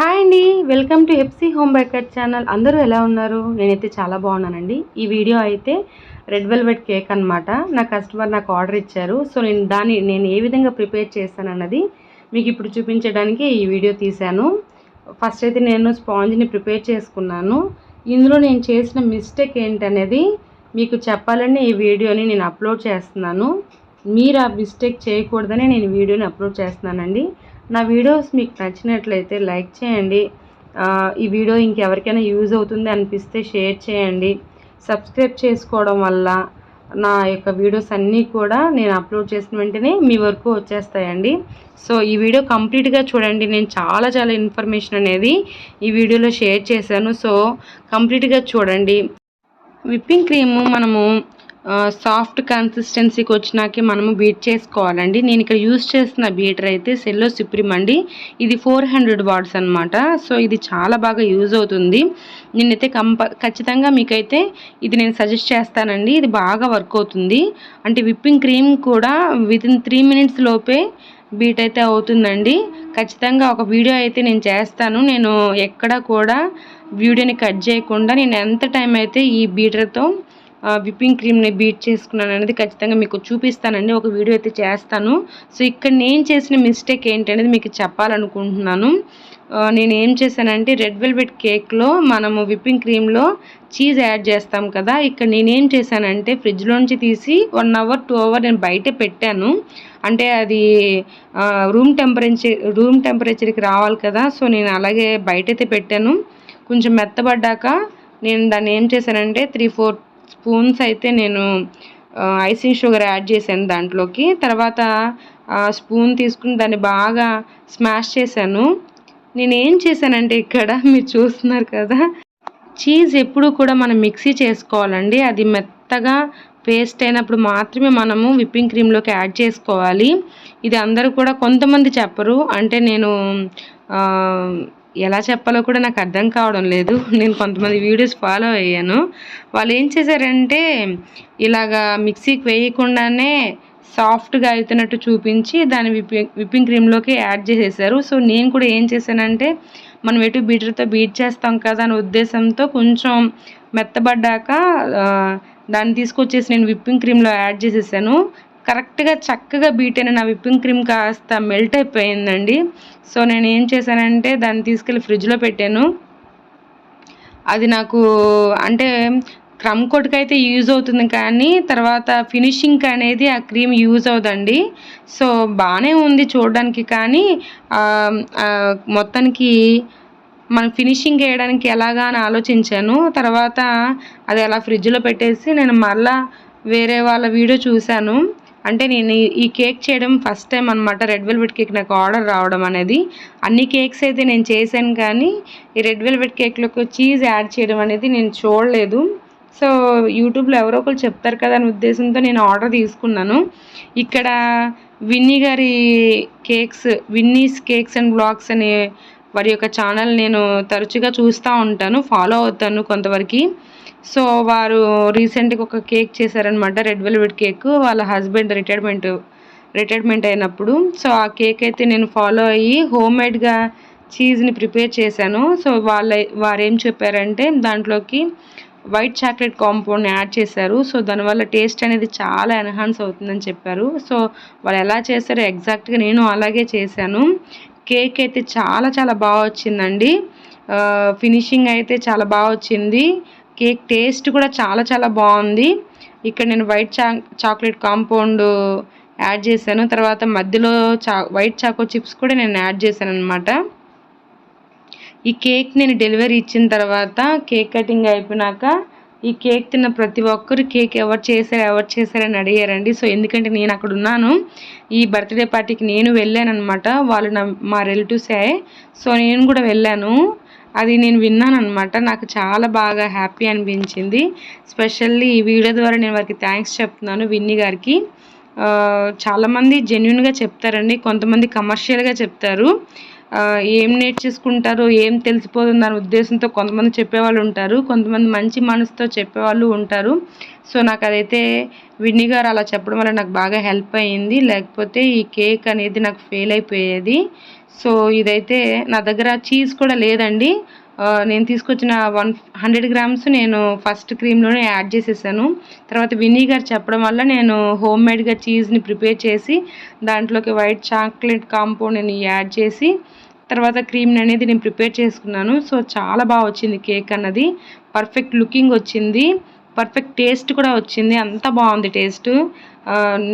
Hi అండి, welcome to FC home baker channel. అందరూ ఎలా ఉన్నారు? నేనైతే చాలా బాగున్నానండి. ఈ వీడియో అయితే రెడ్ వెల్వెట్ కేక్ అనమాట. నా కస్టమర్ నాకు ఆర్డర్ ఇచ్చారు. సో నేను ఏ విధంగా ప్రిపేర్ చేశానన్నది మీకు ఇప్పుడు చూపించడానికి ఈ వీడియో తీశాను. ఫస్ట్ అయితే నేను స్పాంజ్ని ప్రిపేర్ చేసుకున్నాను. ఇందులో నేను చేసిన మిస్టేక్ ఏంటనేది మీకు చెప్పాలని ఈ వీడియోని నేను అప్లోడ్ చేస్తున్నాను. మీరు ఆ మిస్టేక్ చేయకూడదని నేను వీడియోని అప్లోడ్ చేస్తున్నానండి. నా వీడియోస్ మీకు నచ్చినట్లయితే లైక్ చేయండి. ఈ వీడియో ఇంకెవరికైనా యూజ్ అవుతుంది అనిపిస్తే షేర్ చేయండి. సబ్స్క్రైబ్ చేసుకోవడం వల్ల నా యొక్క వీడియోస్ అన్నీ కూడా నేను అప్లోడ్ చేసిన వెంటనే మీ వరకు వచ్చేస్తాయండి. సో ఈ వీడియో కంప్లీట్గా చూడండి. నేను చాలా ఇన్ఫర్మేషన్ అనేది ఈ వీడియోలో షేర్ చేశాను. సో కంప్లీట్గా చూడండి. విప్పింగ్ క్రీము మనము సాఫ్ట్ కన్సిస్టెన్సీకి వచ్చినాకే మనము బీట్ చేసుకోవాలండి. నేను ఇక్కడ యూజ్ చేస్తున్న బీటర్ అయితే సెల్లో సుప్రీం అండి. ఇది 400 వాట్స్ అనమాట. సో ఇది చాలా బాగా యూజ్ అవుతుంది. నేనైతే ఖచ్చితంగా మీకైతే ఇది నేను సజెస్ట్ చేస్తానండి. ఇది బాగా వర్క్ అవుతుంది. అంటే విప్పింగ్ క్రీమ్ కూడా వితిన్ 3 మినిట్స్ లోపే బీట్ అయితే అవుతుందండి. ఖచ్చితంగా ఒక వీడియో అయితే నేను చేస్తాను. నేను ఎక్కడ కూడా వీడియోని కట్ చేయకుండా నేను ఎంత టైం అయితే ఈ బీటర్తో విప్పింగ్ క్రీమ్ని బీట్ చేసుకున్నాను అనేది ఖచ్చితంగా మీకు చూపిస్తానండి. ఒక వీడియో అయితే చేస్తాను. సో ఇక్కడ నేను చేసిన మిస్టేక్ ఏంటనేది మీకు చెప్పాలనుకుంటున్నాను. నేను ఏం చేశానంటే రెడ్ వెల్వెట్ కేక్లో మనము విప్పింగ్ క్రీమ్లో చీజ్ యాడ్ చేస్తాం కదా. ఇక్కడ నేనేం చేశానంటే ఫ్రిడ్జ్లోంచి తీసి 1 అవర్ 2 అవర్ నేను బయటే పెట్టాను. అంటే అది రూమ్ టెంపరేచర్కి రావాలి కదా. సో నేను అలాగే బయటైతే పెట్టాను. కొంచెం మెత్తబడ్డాక నేను దాన్ని ఏం చేశానంటే 3-4 స్పూన్స్ అయితే నేను ఐసింగ్ షుగర్ యాడ్ చేశాను దాంట్లోకి. తర్వాత స్పూన్ తీసుకుని దాన్ని బాగా స్మాష్ చేశాను. నేనేం చేశానంటే ఇక్కడ మీరు చూస్తున్నారు కదా, చీజ్ ఎప్పుడు కూడా మనం మిక్సీ చేసుకోవాలండి. అది మెత్తగా పేస్ట్ అయినప్పుడు మాత్రమే మనము విప్పింగ్ క్రీమ్లోకి యాడ్ చేసుకోవాలి. ఇది అందరూ కూడా కొంతమంది చెప్పరు. అంటే నేను ఎలా చెప్పాలో కూడా నాకు అర్థం కావడం లేదు. నేను కొంతమంది వీడియోస్ ఫాలో అయ్యాను. వాళ్ళు ఏం చేశారంటే ఇలాగా మిక్సీకి వేయకుండానే సాఫ్ట్గా అవుతున్నట్టు చూపించి దాన్ని విప్పింగ్ క్రీమ్లోకి యాడ్ చేసేసారు. సో నేను కూడా ఏం చేశానంటే మనం ఎటు బీటర్తో బీట్ చేస్తాం కదా అనే ఉద్దేశంతో కొంచెం మెత్తబడ్డాక దాన్ని తీసుకొచ్చేసి నేను విప్పింగ్ క్రీమ్లో యాడ్ చేసేసాను. కరెక్ట్గా చక్కగా బీట్ అయిన నా విప్పింగ్ క్రీమ్ కాస్త మెల్ట్ అయిపోయిందండి. సో నేను ఏం చేశానంటే దాన్ని తీసుకెళ్ళి ఫ్రిడ్జ్లో పెట్టాను. అది నాకు అంటే క్రమ్ కోట్కి అయితే యూజ్ అవుతుంది, కానీ తర్వాత ఫినిషింగ్ అనేది ఆ క్రీమ్ యూజ్ అవుదండి. సో బాగానే ఉంది చూడడానికి, కానీ మొత్తానికి మనం ఫినిషింగ్ వేయడానికి ఎలాగా అని ఆలోచించాను. తర్వాత అది అలా ఫ్రిడ్జ్లో పెట్టేసి నేను మళ్ళీ వేరే వాళ్ళ వీడియో చూశాను. అంటే నేను ఈ కేక్ చేయడం ఫస్ట్ టైం అనమాట. రెడ్ వెల్వెట్ కేక్ నాకు ఆర్డర్ రావడం అనేది. అన్ని కేక్స్ అయితే నేను చేశాను, కానీ ఈ రెడ్ వెల్వెట్ కేక్లోకి చీజ్ యాడ్ చేయడం అనేది నేను చూడలేదు. సో యూట్యూబ్లో ఎవరో ఒకరు చెప్తారు కదా అనే ఉద్దేశంతో నేను ఆర్డర్ తీసుకున్నాను. ఇక్కడ విన్నీ గారి విన్నీస్ కేక్స్ అండ్ బ్లాగ్స్ అనే వారి యొక్క ఛానల్ నేను తరచుగా చూస్తూ ఉంటాను, ఫాలో అవుతాను కొంతవరకు. సో వారు రీసెంట్గా ఒక కేక్ చేశారనమాట, రెడ్ వెల్వెట్ కేక్. వాళ్ళ హస్బెండ్ రిటైర్మెంట్ అయినప్పుడు. సో ఆ కేక్ అయితే నేను ఫాలో అయ్యి హోమ్మేడ్గా చీజ్ని ప్రిపేర్ చేశాను. సో వారు ఏం చెప్పారంటే దాంట్లోకి వైట్ చాక్లెట్ కాంపౌండ్ని యాడ్ చేశారు. సో దానివల్ల టేస్ట్ అనేది చాలా ఎన్హాన్స్ అవుతుందని చెప్పారు. సో వాళ్ళు ఎలా చేశారో ఎగ్జాక్ట్గా నేను అలాగే చేశాను. కేక్ అయితే చాలా బాగా వచ్చిందండి. ఫినిషింగ్ అయితే చాలా బాగా వచ్చింది. కేక్ టేస్ట్ కూడా చాలా బాగుంది. ఇక్కడ నేను వైట్ చాక్లెట్ కాంపౌండ్ యాడ్ చేశాను. తర్వాత మధ్యలో వైట్ చాకో చిప్స్ కూడా నేను యాడ్ చేశాను అనమాట. ఈ కేక్ నేను డెలివరీ ఇచ్చిన తర్వాత కేక్ కటింగ్ అయిపోయినాక ఈ కేక్ తిన్న ప్రతి ఒక్కరు కేక్ ఎవరు చేశారని అడిగారండి. సో ఎందుకంటే నేను అక్కడ ఉన్నాను. ఈ బర్త్డే పార్టీకి నేను వెళ్ళాను అనమాట. వాళ్ళు మా రిలేటివ్సే. సో నేను కూడా వెళ్ళాను. అది నేను విన్నాను అనమాట. నాకు చాలా బాగా హ్యాపీ అనిపించింది. స్పెషల్లీ ఈ వీడియో ద్వారా నేను వారికి థ్యాంక్స్ చెప్తున్నాను, విన్నీ గారికి. చాలామంది జెన్యున్గా చెప్తారండి, కొంతమంది కమర్షియల్గా చెప్తారు. ఏం నేర్చేసుకుంటారో ఏం తెలిసిపోతుంది అనే ఉద్దేశంతో కొంతమంది చెప్పేవాళ్ళు ఉంటారు, కొంతమంది మంచి మనసుతో చెప్పేవాళ్ళు ఉంటారు. సో నాకు అదైతే విన్నీ గారు అలా చెప్పడం వల్ల నాకు బాగా హెల్ప్ అయ్యింది, లేకపోతే ఈ కేక్ అనేది నాకు ఫెయిల్ అయిపోయేది. సో ఇదైతే నా దగ్గర చీజ్ కూడా లేదండి. నేను తీసుకొచ్చిన 100 గ్రామ్స్ నేను ఫస్ట్ క్రీమ్లోనే యాడ్ చేసేసాను. తర్వాత వినీగర్ చెప్పడం వల్ల నేను హోమ్ మేడ్గా చీజ్ని ప్రిపేర్ చేసి దాంట్లోకి వైట్ చాక్లెట్ కాంపౌండ్ని యాడ్ చేసి తర్వాత క్రీమ్ని అనేది నేను ప్రిపేర్ చేసుకున్నాను. సో చాలా బాగా వచ్చింది కేక్ అన్నది, పర్ఫెక్ట్ లుకింగ్ వచ్చింది, పర్ఫెక్ట్ టేస్ట్ కూడా వచ్చింది, అంత బాగుంది టేస్ట్.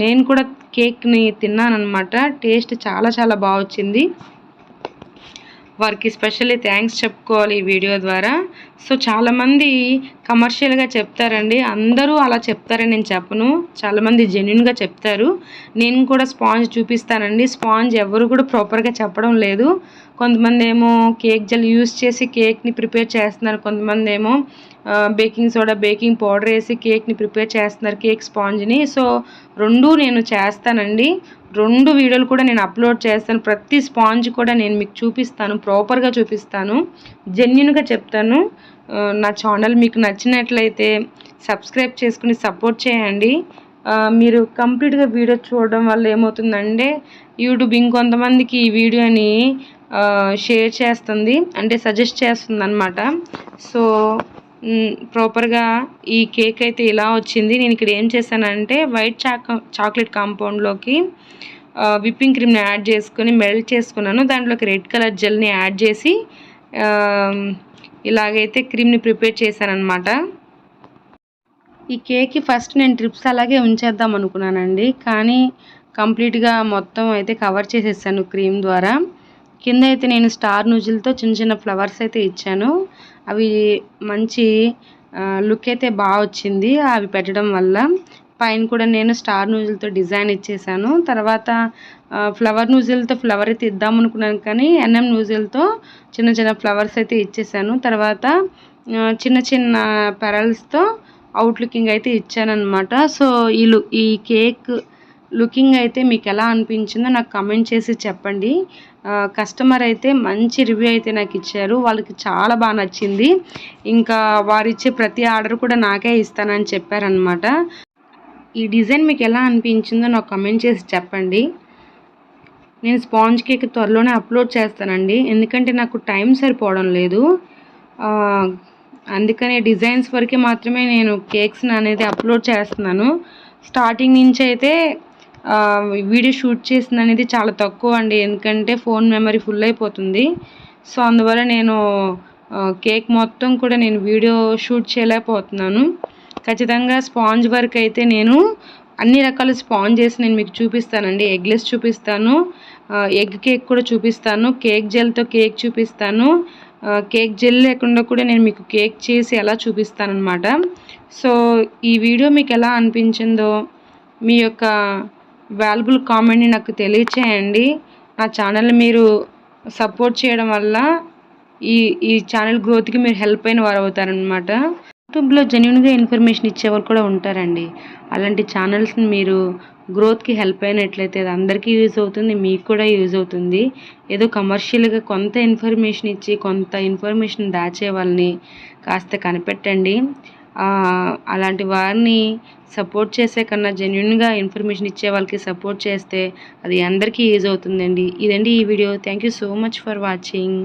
నేను కూడా కేక్ని తిన్నాను అనమాట, టేస్ట్ చాలా చాలా బాగా వచ్చింది. వారికి స్పెషల్లీ థ్యాంక్స్ చెప్పుకోవాలి ఈ వీడియో ద్వారా. సో చాలామంది కమర్షియల్గా చెప్తారండి, అందరూ అలా చెప్తారని నేను చెప్పను, చాలామంది జెన్యున్గా చెప్తారు. నేను కూడా స్పాంజ్ చూపిస్తానండి, స్పాంజ్ ఎవరు కూడా ప్రాపర్గా చెప్పడం లేదు. కొంతమంది ఏమో కేక్ జెల్ యూస్ చేసి కేక్ని ప్రిపేర్ చేస్తున్నారు, కొంతమంది ఏమో బేకింగ్ సోడా బేకింగ్ పౌడర్ వేసి కేక్ని ప్రిపేర్ చేస్తున్నారు, కేక్ స్పాంజ్ని. సో రెండూ నేను చేస్తానండి, 2 వీడియోలు కూడా నేను అప్లోడ్ చేస్తాను. ప్రతి స్పాంజ్ కూడా నేను మీకు చూపిస్తాను, ప్రాపర్గా చూపిస్తాను, జెన్యున్గా చెప్తాను. నా ఛానల్ మీకు నచ్చినట్లయితే సబ్స్క్రైబ్ చేసుకుని సపోర్ట్ చేయండి. మీరు కంప్లీట్గా వీడియో చూడడం వల్ల ఏమవుతుందంటే యూట్యూబ్ ఇంకొంతమందికి ఈ వీడియోని షేర్ చేస్తుంది, అంటే సజెస్ట్ చేస్తుంది అనమాట. సో ప్రాపర్గా ఈ కేక్ అయితే ఇలా వచ్చింది. నేను ఇక్కడ ఏం చేశానంటే వైట్ చాక్లెట్ కాంపౌండ్లోకి విప్పింగ్ క్రీమ్ని యాడ్ చేసుకొని మెల్ట్ చేసుకున్నాను, దాంట్లోకి రెడ్ కలర్ జెల్ని యాడ్ చేసి ఇలాగైతే క్రీమ్ని ప్రిపేర్ చేశాను అనమాట. ఈ కేక్కి ఫస్ట్ నేను ట్రిప్స్ అలాగే ఉంచేద్దాం అనుకున్నానండి, కానీ కంప్లీట్గా మొత్తం అయితే కవర్ చేసేసాను క్రీమ్ ద్వారా. కింద అయితే నేను స్టార్ నూజిల్తో చిన్న చిన్న ఫ్లవర్స్ అయితే ఇచ్చాను, అవి మంచి లుక్ అయితే బాగా వచ్చింది అవి పెట్టడం వల్ల. పైన కూడా నేను స్టార్ నూజిల్తో డిజైన్ ఇచ్చేసాను. తర్వాత ఫ్లవర్ నూజిల్తో ఫ్లవర్ అయితే ఇద్దాం అనుకున్నాను, కానీ ఎన్ఎం నూజిల్తో చిన్న చిన్న ఫ్లవర్స్ అయితే ఇచ్చేసాను. తర్వాత చిన్న చిన్న పెరల్స్తో అవుట్ లుకింగ్ అయితే ఇచ్చానమాట. సో ఈ కేక్ లుకింగ్ అయితే మీకు ఎలా అనిపించిందో నాకు కమెంట్ చేసి చెప్పండి. కస్టమర్ అయితే మంచి రివ్యూ అయితే నాకు ఇచ్చారు, వాళ్ళకి చాలా బాగా నచ్చింది. ఇంకా వారు ఇచ్చే ప్రతి ఆర్డర్ కూడా నాకే ఇస్తానని చెప్పారనమాట. ఈ డిజైన్ మీకు ఎలా అనిపించిందో నాకు కమెంట్ చేసి చెప్పండి. నేను స్పాంజ్ కేక్ త్వరలోనే అప్లోడ్ చేస్తానండి, ఎందుకంటే నాకు టైం సరిపోవడం లేదు. అందుకనే డిజైన్స్ వరకే మాత్రమే నేను కేక్స్ని అనేది అప్లోడ్ చేస్తున్నాను. స్టార్టింగ్ నుంచి అయితే వీడియో షూట్ చేసింది అనేది చాలా తక్కువ అండి, ఎందుకంటే ఫోన్ మెమరీ ఫుల్ అయిపోతుంది. సో అందువల్ల నేను కేక్ మొత్తం కూడా నేను వీడియో షూట్ చేయలేకపోతున్నాను. ఖచ్చితంగా స్పాంజ్ వర్క్ అయితే నేను అన్ని రకాల స్పాంజెస్ నేను మీకు చూపిస్తానండి. ఎగ్లెస్ చూపిస్తాను, ఎగ్ కేక్ కూడా చూపిస్తాను, కేక్ జెల్తో కేక్ చూపిస్తాను, కేక్ జెల్ లేకుండా కూడా నేను మీకు కేక్ చేసి ఎలా చూపిస్తానన్నమాట. సో ఈ వీడియో మీకు ఎలా అనిపించిందో మీ యొక్క వాల్యుబుల్ కామెంట్ని నాకు తెలియచేయండి. నా ఛానల్ని మీరు సపోర్ట్ చేయడం వల్ల ఈ ఛానల్ గ్రోత్కి మీరు హెల్ప్ అయిన వారు అవుతారనమాట. యూట్యూబ్లో జెన్యున్గా ఇన్ఫర్మేషన్ ఇచ్చేవారు కూడా ఉంటారండి, అలాంటి ఛానల్స్ని మీరు గ్రోత్కి హెల్ప్ అయినట్లయితే అది అందరికీ యూజ్ అవుతుంది, మీకు కూడా యూజ్ అవుతుంది. ఏదో కమర్షియల్గా కొంత ఇన్ఫర్మేషన్ ఇచ్చి కొంత ఇన్ఫర్మేషన్ దాచే వాళ్ళని కాస్త కనిపెట్టండి. అలాంటి వారిని సపోర్ట్ చేసే కన్నా జెన్యున్గా ఇన్ఫర్మేషన్ ఇచ్చే వాళ్ళకి సపోర్ట్ చేస్తే అది అందరికీ యూజ్ అవుతుందండి. ఇదండి ఈ video. Thank you so much for watching.